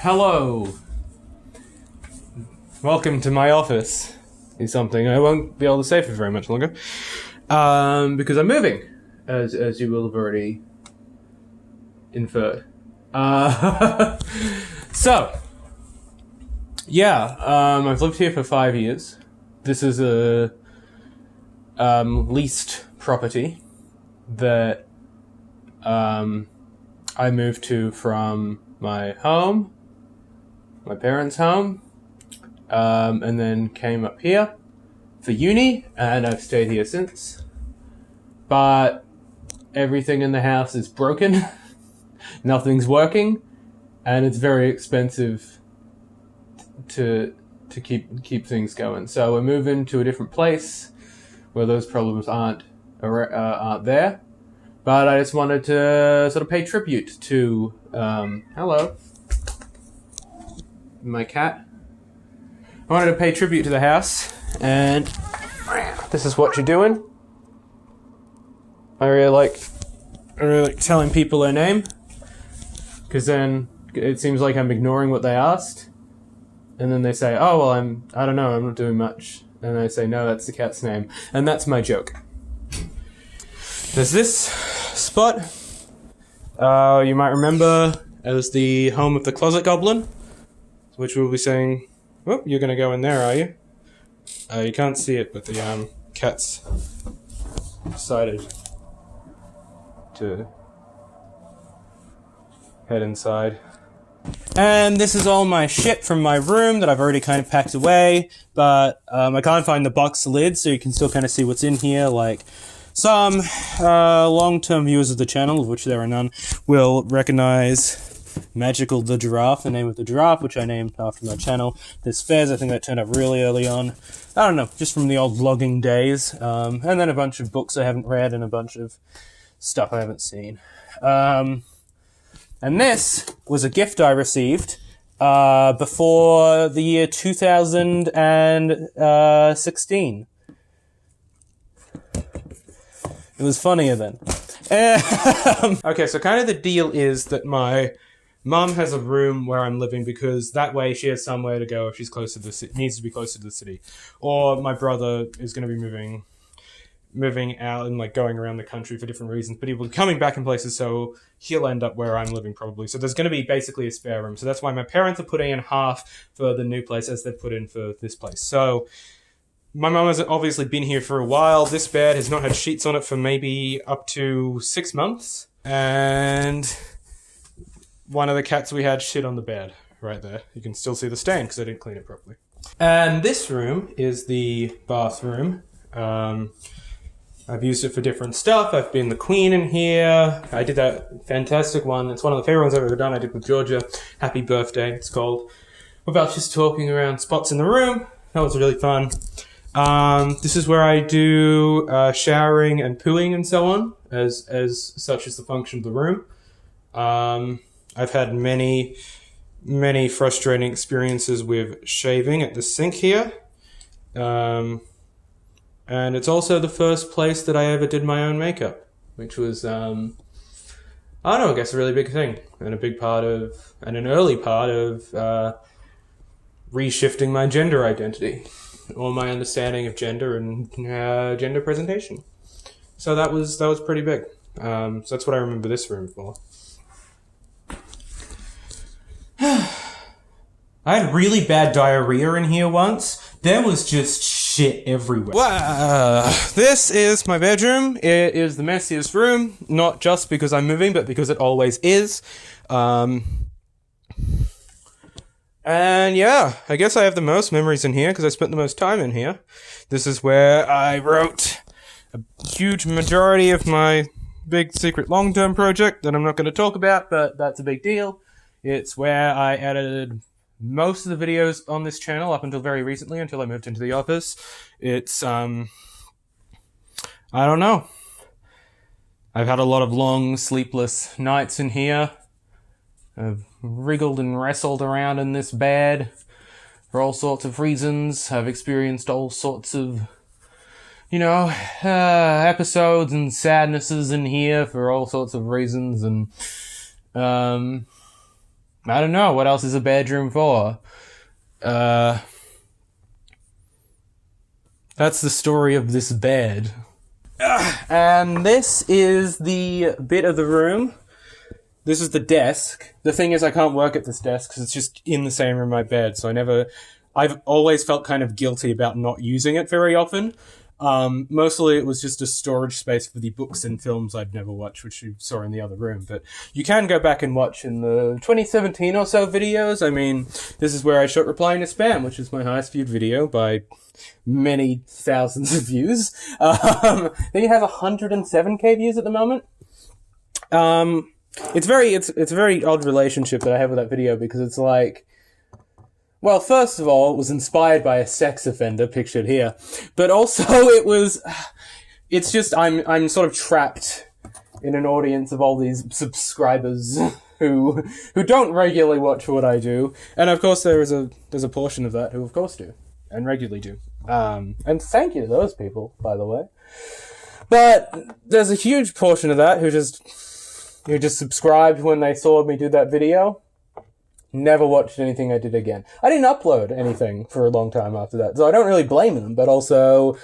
Hello. Welcome to my office. Is something I won't be able to say for very much longer. Because I'm moving, as you will have already inferred. So, yeah, I've lived here for 5 years. This is a leased property that I moved to from my home, my parents' home, and then came up here for uni, and I've stayed here since. But everything in the house is broken, nothing's working, and it's very expensive to keep things going. So we're moving to a different place where those problems aren't there. But I just wanted to sort of pay tribute to hello, my cat. I wanted to pay tribute to the house, and this is what you're doing. I really like telling people their name, because then it seems like I'm ignoring what they asked, and then they say, "Oh well, I don't know, I'm not doing much," and I say, "No, that's the cat's name," and that's my joke. There's this spot, you might remember as the home of the closet goblin, which we'll be saying, "Oh, you're going to go in there, are you?" You can't see it, but the cat's decided to head inside. And this is all my shit from my room that I've already kind of packed away, but I can't find the box lid, so you can still kind of see what's in here. Like, some long-term viewers of the channel, of which there are none, will recognize Magical the Giraffe, the name of the giraffe, which I named after my channel. This Fez, I think that turned up really early on. I don't know, just from the old vlogging days. And then a bunch of books I haven't read and a bunch of stuff I haven't seen. And this was a gift I received before the year 2016. It was funnier then. Okay, so kind of the deal is that my mum has a room where I'm living because that way she has somewhere to go if she's close to the city, needs to be closer to the city. Or my brother is going to be moving out and like going around the country for different reasons, but he will be coming back in places, so he'll end up where I'm living probably. So there's going to be basically a spare room. So that's why my parents are putting in half for the new place as they've put in for this place. So my mum has obviously been here for a while. This bed has not had sheets on it for maybe up to 6 months. And one of the cats we had shit on the bed right there. You can still see the stain because I didn't clean it properly. And this room is the bathroom. I've used it for different stuff. I've been the queen in here. I did that fantastic one. It's one of the favorite ones I've ever done. I did with Georgia. Happy Birthday, it's called. Without just talking around spots in the room. That was really fun. This is where I do showering and pooing and so on, as such is the function of the room. I've had many frustrating experiences with shaving at the sink here. And it's also the first place that I ever did my own makeup, which was, I don't know, I guess a really big thing, and an early part of reshifting my gender identity, or my understanding of gender and gender presentation. So that was pretty big. So that's what I remember this room for. I had really bad diarrhea in here once. There was just shit everywhere. This is my bedroom. It is the messiest room, not just because I'm moving, but because it always is. And yeah, I guess I have the most memories in here because I spent the most time in here. This is where I wrote a huge majority of my big secret long-term project that I'm not going to talk about, but that's a big deal. It's where I edited most of the videos on this channel up until very recently, until I moved into the office. It's, I don't know. I've had a lot of long, sleepless nights in here. I've wriggled and wrestled around in this bed for all sorts of reasons. I've experienced all sorts of, episodes and sadnesses in here for all sorts of reasons, and I don't know, what else is a bedroom for? That's the story of this bed. And this is the bit of the room. This is the desk. The thing is, I can't work at this desk because it's just in the same room my bed, so I've always felt kind of guilty about not using it very often. Mostly it was just a storage space for the books and films I'd never watched, which you saw in the other room. But you can go back and watch in the 2017 or so videos. I mean, this is where I shot Replying to Spam, which is my highest viewed video by many thousands of views. I think it has 107k views at the moment. It's a very odd relationship that I have with that video because it's like, well, first of all, it was inspired by a sex offender pictured here, but also it's just, I'm sort of trapped in an audience of all these subscribers who don't regularly watch what I do. And of course there's a portion of that who of course do and regularly do. And thank you to those people, by the way. But there's a huge portion of that who just subscribed when they saw me do that video. Never watched anything I did again. I didn't upload anything for a long time after that, so I don't really blame them, but also,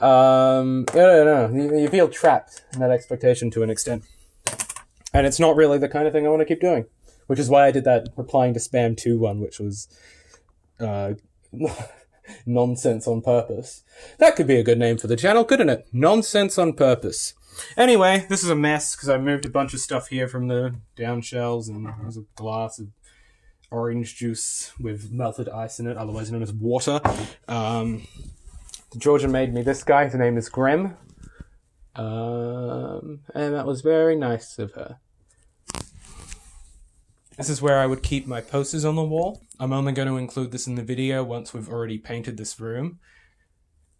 I don't know, you feel trapped in that expectation to an extent. And it's not really the kind of thing I want to keep doing, which is why I did that Replying to Spam 2 one, which was, Nonsense on Purpose. That could be a good name for the channel, couldn't it? Nonsense on Purpose. Anyway, this is a mess, because I moved a bunch of stuff here from the down shelves, and there's a glass of orange juice with melted ice in it, otherwise known as water. Georgia made me this guy. His name is Grem. And that was very nice of her. This is where I would keep my posters on the wall. I'm only going to include this in the video once we've already painted this room,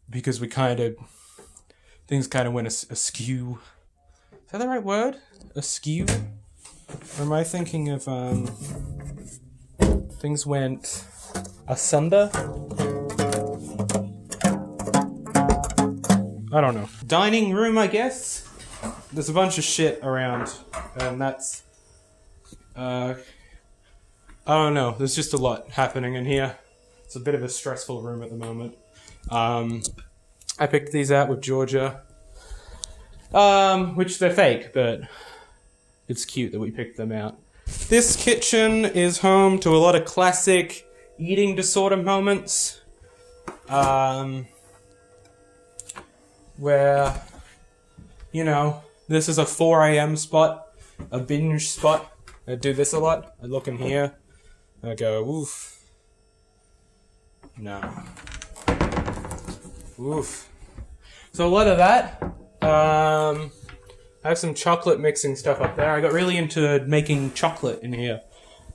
because things kind of went askew. Is that the right word? Askew? Or am I thinking of, things went asunder? I don't know. Dining room, I guess? There's a bunch of shit around, and that's, I don't know. There's just a lot happening in here. It's a bit of a stressful room at the moment. I picked these out with Georgia, which they're fake, but it's cute that we picked them out. This kitchen is home to a lot of classic eating disorder moments, where, you know, this is a 4 a.m. spot, a binge spot. I do this a lot. I look in here, and I go, oof. No. Oof. So a lot of that. I have some chocolate mixing stuff up there. I got really into making chocolate in here,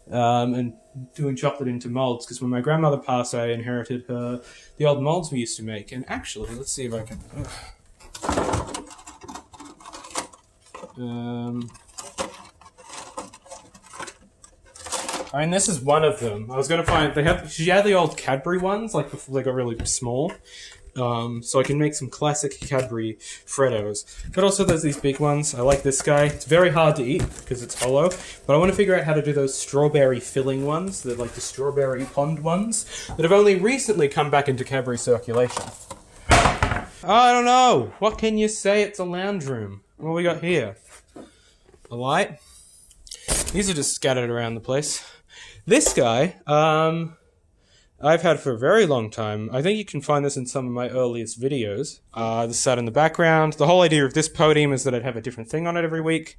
and doing chocolate into molds, because when my grandmother passed, I inherited the old molds we used to make. And actually, let's see if I can... I mean, this is one of them. I was going to find... She had the old Cadbury ones, like before they got really small. So I can make some classic Cadbury Freddos. But also there's these big ones. I like this guy. It's very hard to eat because it's hollow. But I want to figure out how to do those strawberry filling ones. They're like the strawberry pond ones that have only recently come back into Cadbury circulation. I don't know. What can you say? It's a lounge room. What we got here? A light. These are just scattered around the place. This guy, I've had for a very long time. I think you can find this in some of my earliest videos. This sat in the background. The whole idea of this podium is that I'd have a different thing on it every week,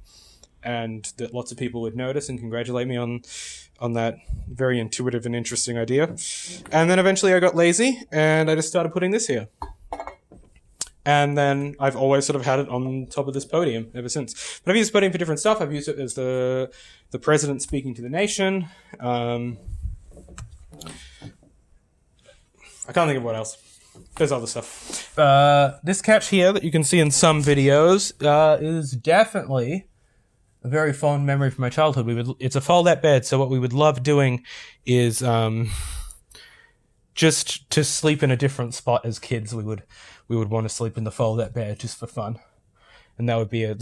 and that lots of people would notice and congratulate me on that very intuitive and interesting idea. And then eventually I got lazy, and I just started putting this here. And then I've always sort of had it on top of this podium ever since. But I've used this podium for different stuff. I've used it as the president speaking to the nation. I can't think of what else. There's other stuff. This couch here that you can see in some videos is definitely a very fond memory from my childhood. It's a fold-out bed, so what we would love doing is just to sleep in a different spot as kids. We would want to sleep in the fold-out bed just for fun. and that would be a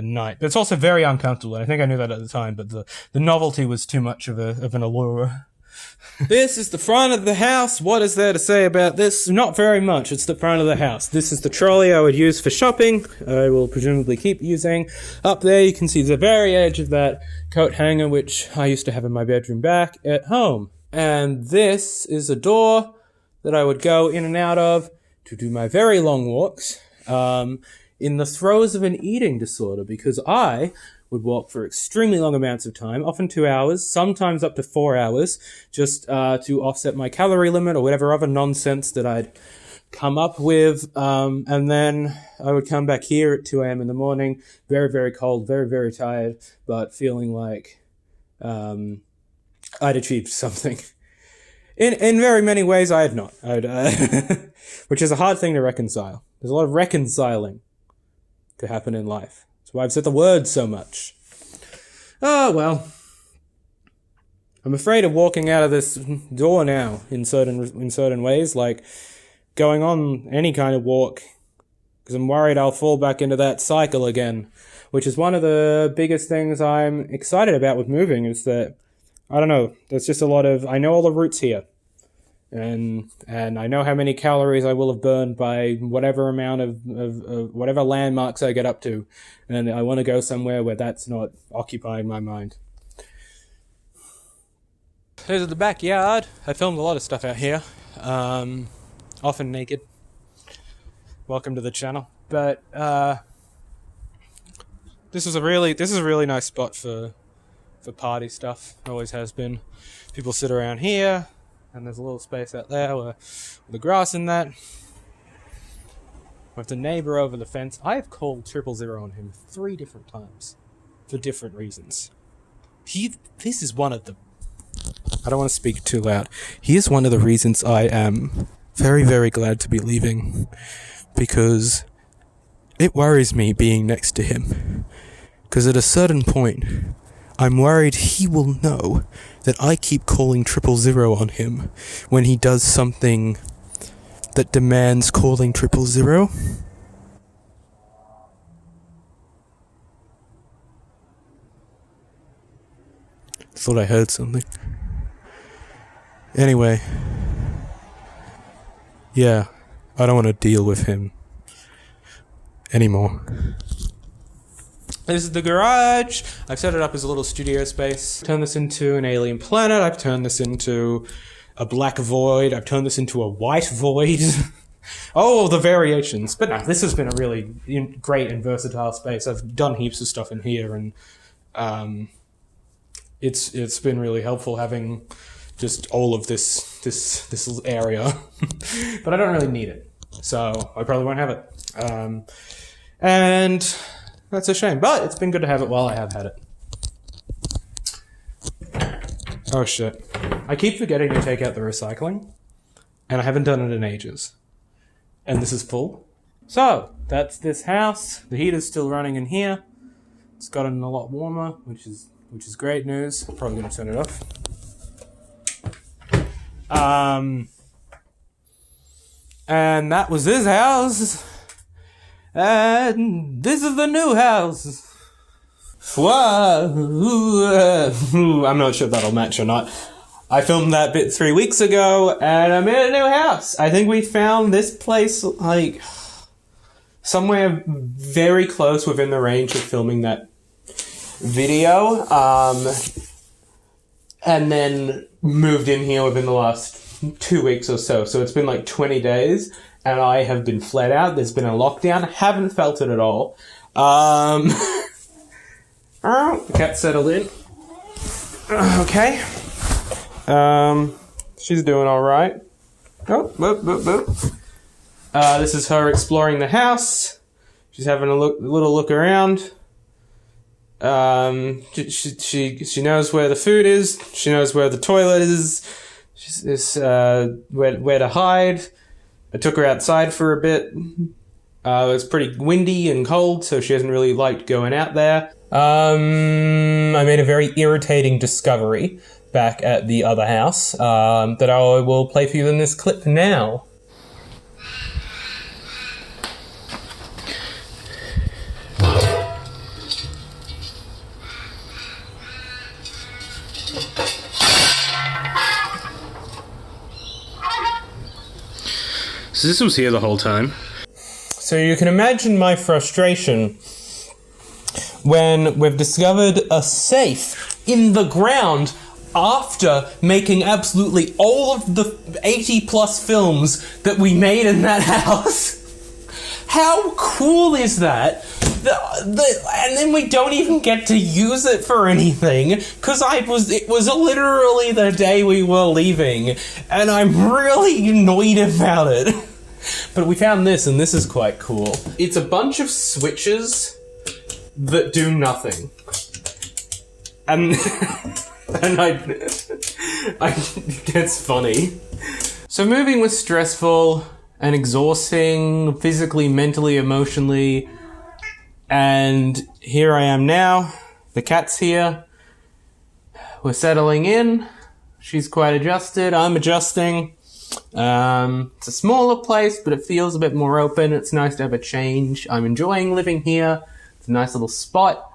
night. But it's also very uncomfortable. And I think I knew that at the time, but the novelty was too much of an allure. This is the front of the house. What is there to say about this? Not very much. It's the front of the house. This is the trolley I would use for shopping. I will presumably keep using. Up there you can see the very edge of that coat hanger, which I used to have in my bedroom back at home. And this is a door that I would go in and out of to do my very long walks, in the throes of an eating disorder, because I would walk for extremely long amounts of time, often 2 hours, sometimes up to 4 hours, just to offset my calorie limit or whatever other nonsense that I'd come up with. And then I would come back here at 2 a.m. in the morning, very, very cold, very, very tired, but feeling like I'd achieved something. In very many ways, I had not. Which is a hard thing to reconcile. There's a lot of reconciling to happen in life. That's why I've said the word so much. Oh, well. I'm afraid of walking out of this door now in certain ways, like going on any kind of walk, because I'm worried I'll fall back into that cycle again, which is one of the biggest things I'm excited about with moving, is that, I don't know, there's just a lot of, I know all the routes here. And I know how many calories I will have burned by whatever amount of whatever landmarks I get up to. And I want to go somewhere where that's not occupying my mind. Here's the backyard. I filmed a lot of stuff out here. Often naked. Welcome to the channel. But this is a really nice spot for party stuff. Always has been. People sit around here. And there's a little space out there with the grass in that. With the neighbor over the fence. I have called 000 on him 3 different times. For different reasons. This is one of the... I don't want to speak too loud. He is one of the reasons I am very, very glad to be leaving. Because it worries me being next to him. Because at a certain point, I'm worried he will know that I keep calling 000 on him when he does something that demands calling 000. Thought I heard something. Anyway. Yeah, I don't want to deal with him anymore. This is the garage. I've set it up as a little studio space. Turned this into an alien planet. I've turned this into a black void. I've turned this into a white void. Oh, the variations. But no, this has been a really great and versatile space. I've done heaps of stuff in here, and it's been really helpful having just all of this area. But I don't really need it, so I probably won't have it. And that's a shame, but it's been good to have it while I have had it. Oh shit. I keep forgetting to take out the recycling, and I haven't done it in ages. And this is full. So, that's this house. The heater's still running in here. It's gotten a lot warmer, which is great news. I'm probably going to turn it off. And that was this house. And this is the new house. Whoa. I'm not sure if that'll match or not. I filmed that bit 3 weeks ago, and I'm in a new house. I think we found this place, like, somewhere very close within the range of filming that video. And then moved in here within the last 2 weeks or so. So it's been like 20 days. And I have been fled out. There's been a lockdown. Haven't felt it at all. The cat settled in. Okay. She's doing all right. Oh, boop, boop, boop. This is her exploring the house. She's having a little look around. She knows where the food is. She knows where the toilet is. She's where to hide. I took her outside for a bit. It was pretty windy and cold, so she hasn't really liked going out there. I made a very irritating discovery back at the other house that I will play for you in this clip now. So this was here the whole time. So you can imagine my frustration when we've discovered a safe in the ground after making absolutely all of the 80+ films that we made in that house. How cool is that? And then we don't even get to use it for anything, because it was literally the day we were leaving, and I'm really annoyed about it. But we found this, and this is quite cool. It's a bunch of switches that do nothing. And it's funny. So moving was stressful and exhausting, physically, mentally, emotionally. And here I am now. The cat's here. We're settling in. She's quite adjusted. I'm adjusting. It's a smaller place, but it feels a bit more open. It's nice to have a change. I'm enjoying living here. It's a nice little spot.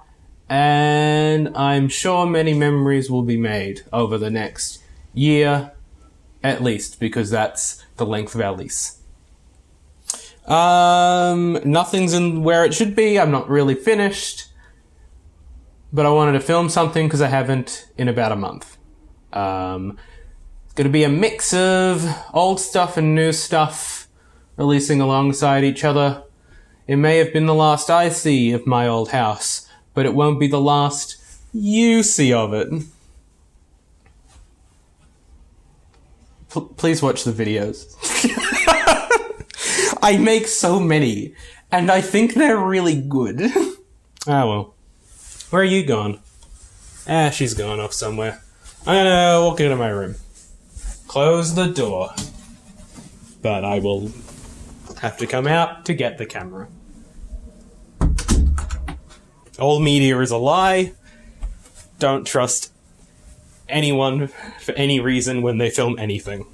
And I'm sure many memories will be made over the next year, at least, because that's the length of our lease. Nothing's in where it should be. I'm not really finished, but I wanted to film something because I haven't in about a month. It's going to be a mix of old stuff and new stuff releasing alongside each other. It may have been the last I see of my old house, but it won't be the last you see of it. Please watch the videos. I make so many, and I think they're really good. Ah, well. Where are you gone? She's gone off somewhere. I'm gonna walk into my room. Close the door. But I will have to come out to get the camera. All media is a lie. Don't trust anyone for any reason when they film anything.